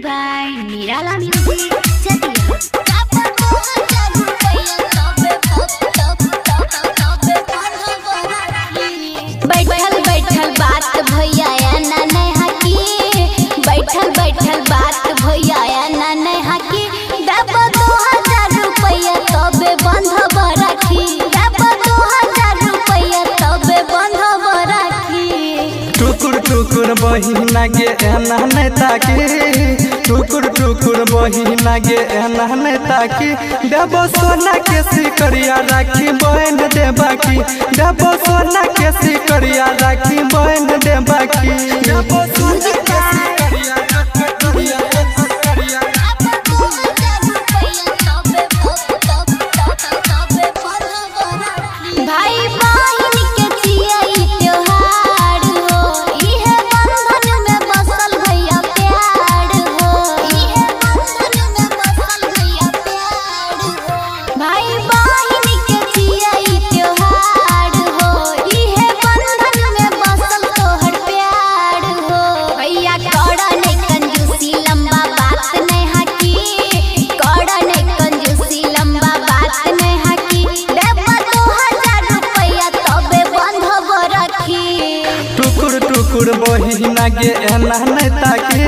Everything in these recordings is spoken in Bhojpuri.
by Nirala Music Chatia. बैठल बैठल बात भैया ना नहीं हकी, बैठल बैठल बात भैया ना नहीं हकी। देब 2000 रुपया तबे बंधब राखी, देब 2000 रुपया तबे बंधब राखी। टुकुर टुकुर बहिना गे एना नहीं ताकी, टुकुर टुकुर बहिना गे एना नहीं ताकी। देबो सोना के सिकरिया राखी बहन दे बाकी, देबो सोना के सिकरिया राखी बहन दे बाकी। देबो सोना के सिकरिया भाई बहिन के चियई त्योहार हो, इहे बंधन में बसल भैया प्यार हो, इहे बंधन में बसल भैया प्यार हो। भाई बहिन के चियई त्योहार हो, इहे बंधन में बसल तोहर प्यार हो। भैया कड़ा नहीं कंजूसी लंबा बात नहीं हकी, कड़ा नहीं कंजूसी लंबा बात नहीं हकी। देब 2000 रुपया तबे बंधब राखी। टुकुर टुकुर बहिना गे एना नहीं ताकी,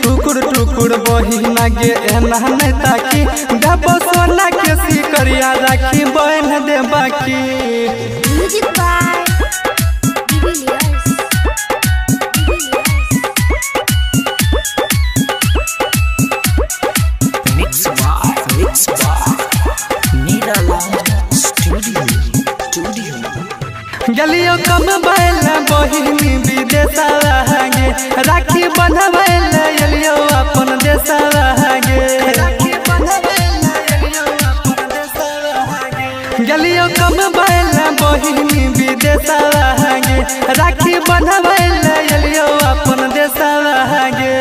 टुकुर टुकुर बहिना गे एना नहीं ताकी। देबो सोना के सिकरिया राखी बहन दे बाकी। Music by Divilliers. Mix by Nirala Studio. गलियो कम बैल बहिनी विदेश गे, राखी बंधबैल एलियो अपन देश गे। गलियो कम बैल बहिनी विदेश गे, राखी बंधबैल एलियो अपन देश गे।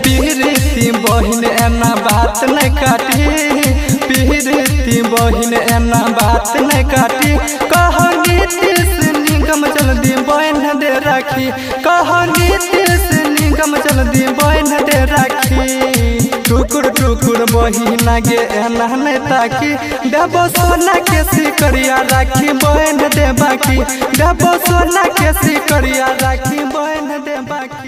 पीरती बहिन एना बात नहीं काटी, पीरती बहिन एना बात नहीं काटी। कहो नीतीश निगम जल्दी बहन दे राखी, कहो नीतीश निगम जल्दी बहन दे राखी। टुकुर टुकुर बहिना गे एना नहीं ताकी, देबो सोना के सिकरिया राखी बहन दे बाकी, देबो सोना के सिकरिया राखी बहन दे बाकी।